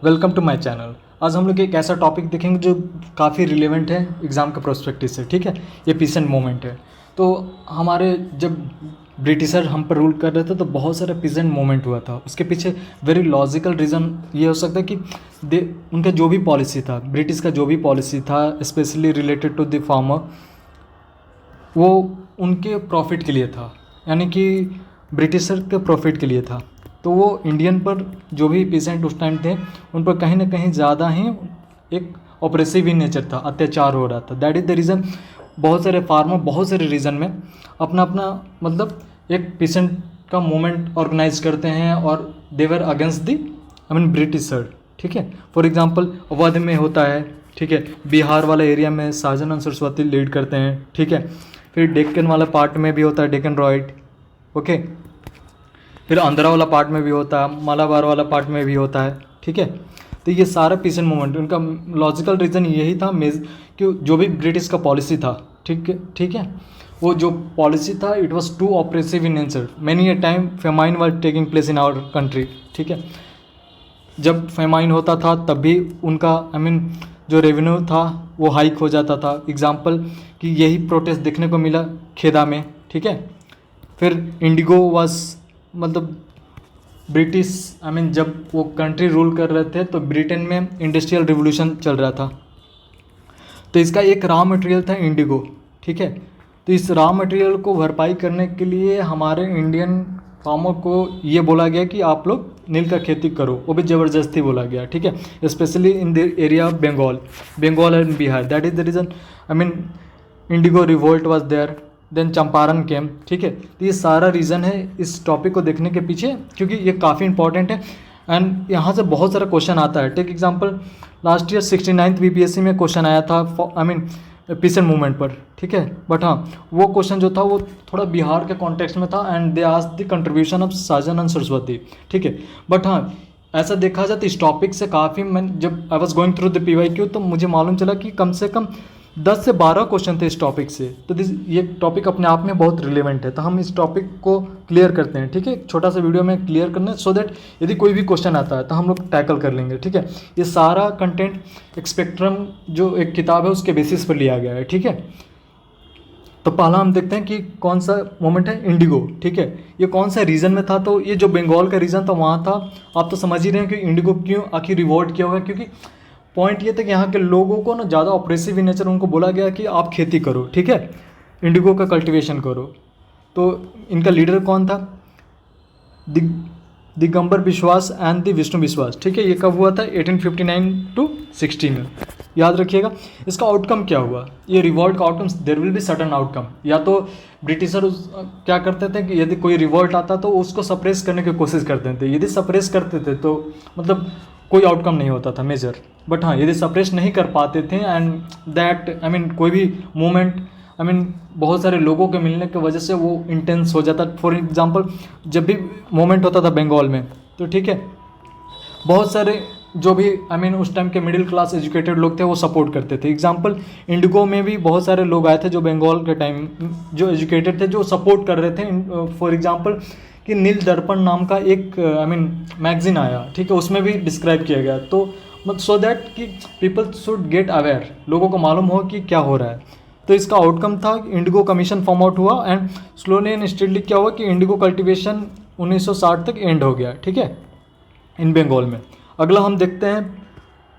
Welcome to my channel. आज हम लोग एक ऐसा टॉपिक देखेंगे जो काफ़ी रिलेवेंट है एग्ज़ाम के प्रोस्पेक्टिव से। ठीक है, ये पीसेंट मोमेंट है। तो हमारे जब ब्रिटिशर हम पर रूल कर रहे थे तो बहुत सारा पीसेंट मोमेंट हुआ था। उसके पीछे वेरी लॉजिकल रीज़न ये हो सकता है कि उनका जो भी पॉलिसी था, ब्रिटिश का जो भी पॉलिसी था specially related to the farmer, वो उनके प्रॉफिट के लिए था, यानी कि ब्रिटिशर के प्रॉफिट के लिए था। तो वो इंडियन पर जो भी पेशेंट उस टाइम थे उन पर कहीं ना कहीं ज़्यादा ही एक ऑपरेसिव ही नेचर था, अत्याचार हो रहा था। दैट इज़ द रीज़न बहुत सारे फार्मर बहुत सारे रीज़न में अपना अपना मतलब एक पेशेंट का मूवमेंट ऑर्गेनाइज करते हैं और देवर अगेंस्ट द ब्रिटिशर। ठीक है, फॉर एग्जांपल अवध में होता है, ठीक है, बिहार वाला एरिया में शाहजहान सरस्वती लीड करते हैं। ठीक है, फिर डेक्कन वाला पार्ट में भी होता है डेक्कन रॉयट, ओके, फिर आंध्रा वाला पार्ट में भी होता है, मालाबार वाला पार्ट में भी होता है। ठीक है, तो ये सारा पीसेंट मूवमेंट उनका लॉजिकल रीज़न यही था कि जो भी ब्रिटिश का पॉलिसी था, ठीक है, वो जो पॉलिसी था it was too oppressive in nature. Many a time famine was taking place in our country. ठीक है, जब फेमाइन होता था तब भी उनका जो रेवेन्यू था वो हाइक हो जाता था। एग्जाम्पल कि यही प्रोटेस्ट देखने को मिला खेदा में। ठीक है, फिर इंडिगो वाज ब्रिटिश जब वो कंट्री रूल कर रहे थे तो ब्रिटेन में इंडस्ट्रियल रिवोल्यूशन चल रहा था, तो इसका एक रॉ मटेरियल था इंडिगो। ठीक है, तो इस रॉ मटेरियल को भरपाई करने के लिए हमारे इंडियन फार्मर को ये बोला गया कि आप लोग नील का खेती करो, वो भी ज़बरदस्ती बोला गया। ठीक है, specially in the area of Bengal and Bihar. That is the reason indigo revolt was there, then Champaran came. ठीक है, तो ये सारा रीज़न है इस टॉपिक को देखने के पीछे, क्योंकि ये काफ़ी इंपॉर्टेंट है एंड यहाँ से बहुत सारा क्वेश्चन आता है। Take example, last year 69th BPSC में क्वेश्चन आया था पीसेंट मूवमेंट पर। ठीक है, बट हाँ वो क्वेश्चन जो था वो थोड़ा बिहार के कॉन्टेक्स्ट में था and they asked the contribution of Shah Jahan Saraswati. ठीक है, बट हाँ ऐसा देखा जाए तो इस टॉपिक से काफ़ी, मैं जब I was going through the PYQ तो मुझे मालूम चला कि कम से कम 10 से 12 क्वेश्चन थे इस टॉपिक से। तो ये टॉपिक अपने आप में बहुत रिलेवेंट है, तो हम इस टॉपिक को क्लियर करते हैं। ठीक है, छोटा सा वीडियो में क्लियर करना सो दैट यदि कोई भी क्वेश्चन आता है तो हम लोग टैकल कर लेंगे। ठीक है, ये सारा कंटेंट एक स्पेक्ट्रम जो एक किताब है उसके बेसिस पर लिया गया है। ठीक है, तो पहला हम देखते हैं कि कौन सा मोमेंट है इंडिगो। ठीक है, ये कौन सा रीजन में था, तो ये जो बंगाल का रीजन था वहाँ था। आप तो समझ ही रहे हैं कि इंडिगो क्यों आखिर रिवोल्ट किया होगा, क्योंकि पॉइंट ये था कि यहाँ के लोगों को ना ज़्यादा ऑपरेसिव इन नेचर, उनको बोला गया कि आप खेती करो, ठीक है, इंडिगो का कल्टीवेशन करो। तो इनका लीडर कौन था? दिगंबर विश्वास एंड द विष्णु विश्वास। ठीक है, ये कब हुआ था? 1859 to 60 में, याद रखिएगा। इसका आउटकम क्या हुआ? ये रिवॉल्ट का outcome, there will be certain outcome. या तो ब्रिटिशर क्या करते थे कि यदि कोई रिवॉल्ट आता तो उसको सप्रेस करने की कोशिश करते थे। यदि सप्रेस करते थे तो कोई आउटकम नहीं होता था मेजर। बट हाँ, यदि सप्रेस नहीं कर पाते थे एंड दैट कोई भी मूवमेंट बहुत सारे लोगों के मिलने की वजह से वो इंटेंस हो जाता। फॉर एग्जांपल, जब भी मूवमेंट होता था बंगाल में तो ठीक है, बहुत सारे जो भी उस टाइम के मिडिल क्लास एजुकेटेड लोग थे वो सपोर्ट करते थे। एग्जांपल, इंडिगो में भी बहुत सारे लोग आए थे जो बंगाल के टाइम जो एजुकेटेड थे, जो सपोर्ट कर रहे थे। फॉर एग्जांपल कि नील दर्पण नाम का एक मैगजीन आया, ठीक है, उसमें भी डिस्क्राइब किया गया। तो सो दैट कि पीपल शुड गेट अवेयर, लोगों को मालूम हो कि क्या हो रहा है। तो इसका आउटकम था इंडिगो कमीशन फॉर्म आउट हुआ एंड स्लोली एंड स्टेडली क्या हुआ कि इंडिगो कल्टीवेशन 1960 तक एंड हो गया। ठीक है, इन बंगाल में। अगला हम देखते हैं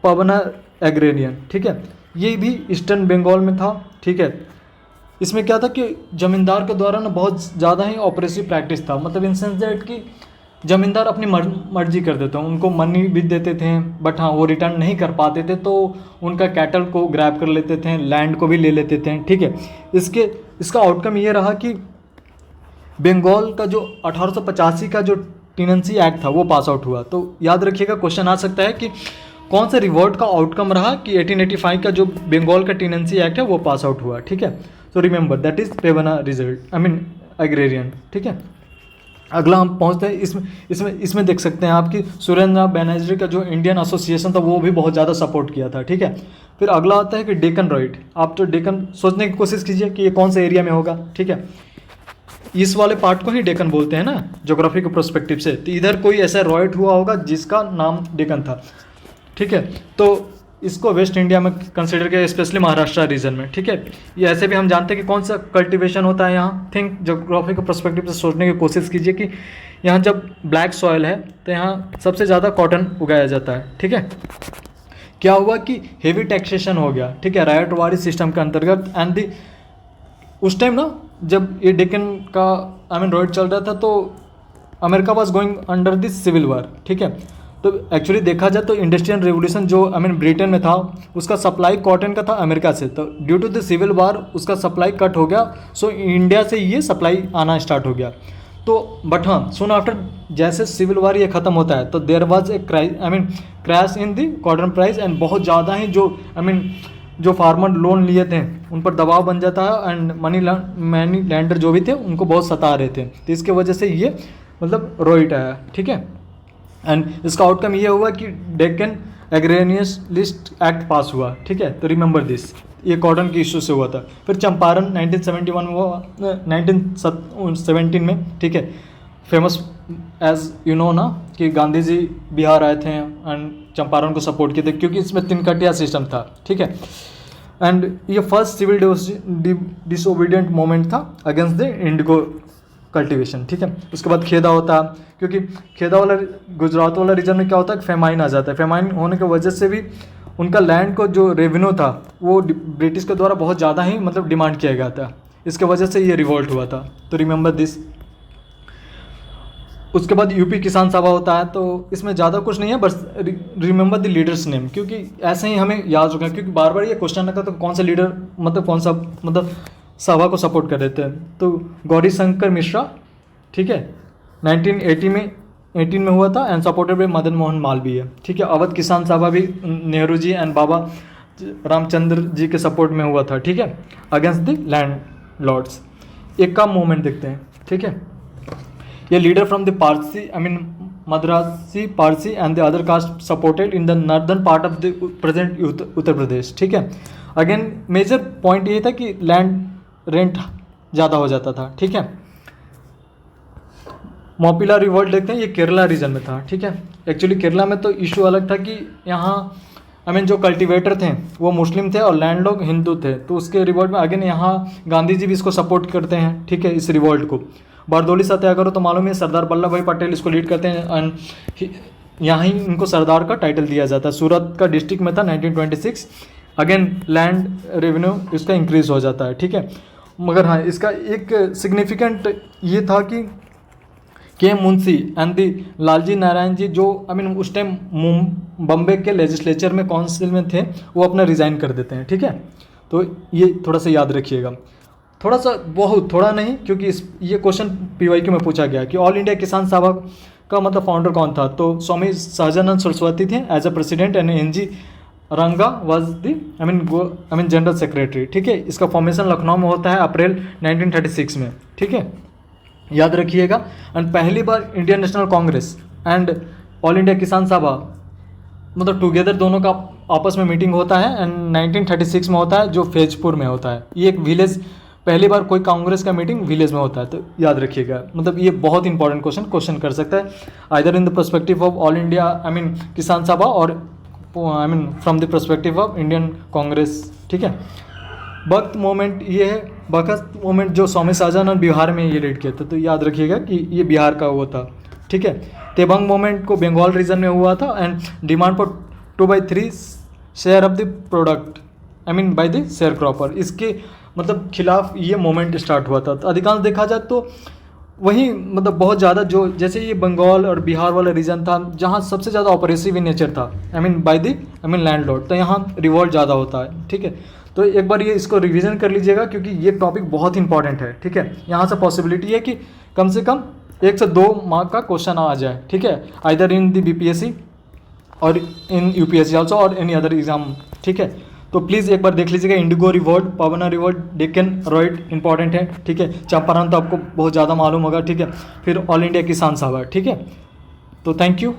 पवना एग्रेरियन। ठीक है, ये भी ईस्टर्न बंगाल में था। ठीक है, इसमें क्या था कि जमींदार के द्वारा ना बहुत ज़्यादा ही ऑपरेसिव प्रैक्टिस था। इन सेंस दैट कि जमींदार अपनी मर्जी कर देते हैं, उनको मनी भी देते थे बट हाँ वो रिटर्न नहीं कर पाते थे, तो उनका कैटल को ग्रैब कर लेते थे, लैंड को भी ले लेते थे। ठीक है, इसका आउटकम ये रहा कि बंगाल का जो 1885 का जो टेनेंसी एक्ट था वो पास आउट हुआ। तो याद रखिएगा, क्वेश्चन आ सकता है कि कौन सा रिवॉल्ट का आउटकम रहा कि 1885 का जो बंगाल का टेनेंसी एक्ट है वो पास आउट हुआ। ठीक है, तो remember that is Pabna result agrarian. ठीक है, अगला हम पहुंचते हैं इसमें देख सकते हैं आपकी सुरेंद्र बैनर्जी का जो इंडियन एसोसिएशन था वो भी बहुत ज़्यादा सपोर्ट किया था। ठीक है, फिर अगला आता है कि डेक्कन रॉयट। आप तो डेक्कन सोचने की कोशिश कीजिए कि ये कौन सा एरिया में होगा। ठीक है, इस वाले पार्ट को ही डेक्कन बोलते हैं ना ज्योग्राफी के प्रोस्पेक्टिव से। तो इधर कोई ऐसा रॉयट हुआ होगा जिसका नाम डेक्कन था। ठीक है। तो इसको वेस्ट इंडिया में कंसिडर किया, स्पेशली महाराष्ट्र रीजन में, ठीक है। ये ऐसे भी हम जानते हैं कि कौन सा कल्टीवेशन होता है यहाँ। थिंक ज्योग्राफी के पर्सपेक्टिव से सोचने की कोशिश कीजिए कि यहाँ जब ब्लैक सॉइल है तो यहाँ सबसे ज़्यादा कॉटन उगाया जाता है, ठीक है। क्या हुआ कि हेवी टैक्सेशन हो गया, ठीक है, रायटवाड़ी सिस्टम के अंतर्गत। एंड दी उस टाइम ना जब ये डेक्कन का रोड चल रहा था तो America was going under this civil war, ठीक है। तो एक्चुअली देखा जाए तो इंडस्ट्रियल रेवोल्यूशन जो ब्रिटेन में था उसका सप्लाई कॉटन का था अमेरिका से, तो due to the civil war उसका सप्लाई कट हो गया। सो इंडिया से ये सप्लाई आना स्टार्ट हो गया। तो बट हाँ, सुन आफ्टर जैसे सिविल वार ये ख़त्म होता है तो there was a crash in the cotton price. And बहुत ज़्यादा ही जो फार्मर लोन लिए थे उन पर दबाव बन जाता है। एंड मनी लैंडर जो भी थे उनको बहुत सता रहे थे, तो इसके वजह से ये रोइट आया, ठीक है। एंड इसका आउटकम ये हुआ कि डेक्कन एग्रेनियलिस्ट एक्ट पास हुआ, ठीक है। तो रिमेंबर दिस, ये कॉटन के इशू से हुआ था। फिर चंपारण 1971 में हुआ, 1917 में, ठीक है। फेमस एज यू नो ना कि गांधी जी बिहार आए थे एंड चंपारण को सपोर्ट किए थे क्योंकि इसमें तिनकटिया सिस्टम था, ठीक है। एंड ये फर्स्ट सिविल डिसोबीडियंट मोमेंट था अगेंस्ट द इंडिगो कल्टीवेशन, ठीक है। उसके बाद खेदा होता है, क्योंकि खेदा वाला गुजरात वाला रीजन में क्या होता है कि फेमाइन आ जाता है। फेमाइन होने की वजह से भी उनका लैंड को जो रेवेन्यू था वो ब्रिटिश के द्वारा बहुत ज़्यादा ही डिमांड किया गया था। इसके वजह से ये रिवोल्ट हुआ था। तो रिमेंबर दिस। उसके बाद यूपी किसान सभा होता है, तो इसमें ज़्यादा कुछ नहीं है, बस रिमेंबर द लीडर्स नेम, क्योंकि ऐसे ही हमें याद रखना, क्योंकि बार बार ये क्वेश्चन आता तो कौन सा लीडर कौन सा सभा को सपोर्ट कर रहे थे। तो गौरी शंकर मिश्रा, ठीक है, 1918 में हुआ था and supported by Madan Mohan Malviya, ठीक है। अवध किसान सभा भी नेहरू जी एंड बाबा रामचंद्र जी के सपोर्ट में हुआ था, ठीक है, अगेंस्ट द लैंड लॉर्ड्स। एक का मूवमेंट देखते हैं, ठीक है। ये leader from the Parsi Madrasi Parsi and the other caste supported in the northern part of the present Uttar Pradesh, ठीक है। अगेन मेजर पॉइंट ये था कि लैंड रेंट ज़्यादा हो जाता था, ठीक है। मोपिला रिवोल्ट देखते हैं, ये केरला रीजन में था, ठीक है। एक्चुअली केरला में तो इशू अलग था कि यहाँ जो कल्टीवेटर थे वो मुस्लिम थे और लैंड लोग हिंदू थे, तो उसके रिवोल्ट में अगेन यहाँ गांधी जी भी इसको सपोर्ट करते हैं, ठीक है, इस रिवोल्ट को। बारदोली सत्याग्रह तो मालूम है, सरदार वल्लभ भाई पटेल इसको लीड करते हैं एंड यहाँ ही इनको सरदार का टाइटल दिया जाता है। सूरत का डिस्ट्रिक्ट में था 1926। अगेन लैंड रेवेन्यू इसका इंक्रीज हो जाता है, ठीक है। मगर हाँ, इसका एक सिग्निफिकेंट ये था कि के मुंशी एंड दी लालजी नारायण जी जो उस टाइम बम्बे के लेजिस्लेचर में काउंसिल में थे, वो अपना रिज़ाइन कर देते हैं, ठीक है। तो ये थोड़ा सा याद रखिएगा, थोड़ा सा, बहुत थोड़ा नहीं, क्योंकि ये क्वेश्चन PYQ में पूछा गया कि ऑल इंडिया किसान सभा का फाउंडर कौन था। तो स्वामी सहजानंद सरस्वती थे as a president and NG Ranga was the general secretary, ठीक है। इसका फॉर्मेशन लखनऊ में होता है अप्रैल 1936 में, ठीक है, याद रखिएगा। एंड पहली बार Indian National Congress and all India Kisan Sabha together दोनों का आपस में मीटिंग होता है एंड 1936 में होता है, जो फैजपुर में होता है। ये एक विलेज, पहली बार कोई कांग्रेस का मीटिंग विलेज में होता है, तो याद रखिएगा। ये बहुत इंपॉर्टेंट क्वेश्चन कर सकता है, either in the perspective of all India Kisan सभा और from the perspective of Indian Congress, ठीक है। बख्त मोमेंट ये है, बख्त मोमेंट जो स्वामी शाहजहां बिहार में ये लीड किया था, तो याद रखिएगा कि ये बिहार का हुआ था, ठीक है। तेबंग मोमेंट को बंगाल रीजन में हुआ था and demand for 2/3 share of the product by the share cropper, इसके खिलाफ ये मोमेंट स्टार्ट हुआ था। तो अधिकांश देखा जाए तो वही बहुत ज़्यादा जो जैसे ये बंगाल और बिहार वाला रीजन था जहाँ सबसे ज़्यादा ऑपरेसिव इन नेचर था बाय द लैंडलॉर्ड, तो यहाँ रिवॉल्ट ज़्यादा होता है, ठीक है। तो एक बार ये इसको रिवीजन कर लीजिएगा क्योंकि ये टॉपिक बहुत इंपॉर्टेंट है, ठीक है। यहाँ से पॉसिबिलिटी है कि कम से कम 1 से 2 मार्क का क्वेश्चन आ जाए, ठीक है, आइदर इन दी BPSC और इन UPSC ऑल्सो और एनी अदर एग्जाम, ठीक है। तो प्लीज़ एक बार देख लीजिएगा, इंडिगो रिवोल्ट, पवना रिवोल्ट, डेक्कन रॉयट इंपॉर्टेंट है, ठीक है। चंपारण तो आपको बहुत ज़्यादा मालूम होगा, ठीक है। फिर ऑल इंडिया किसान सभा, ठीक है। तो थैंक यू।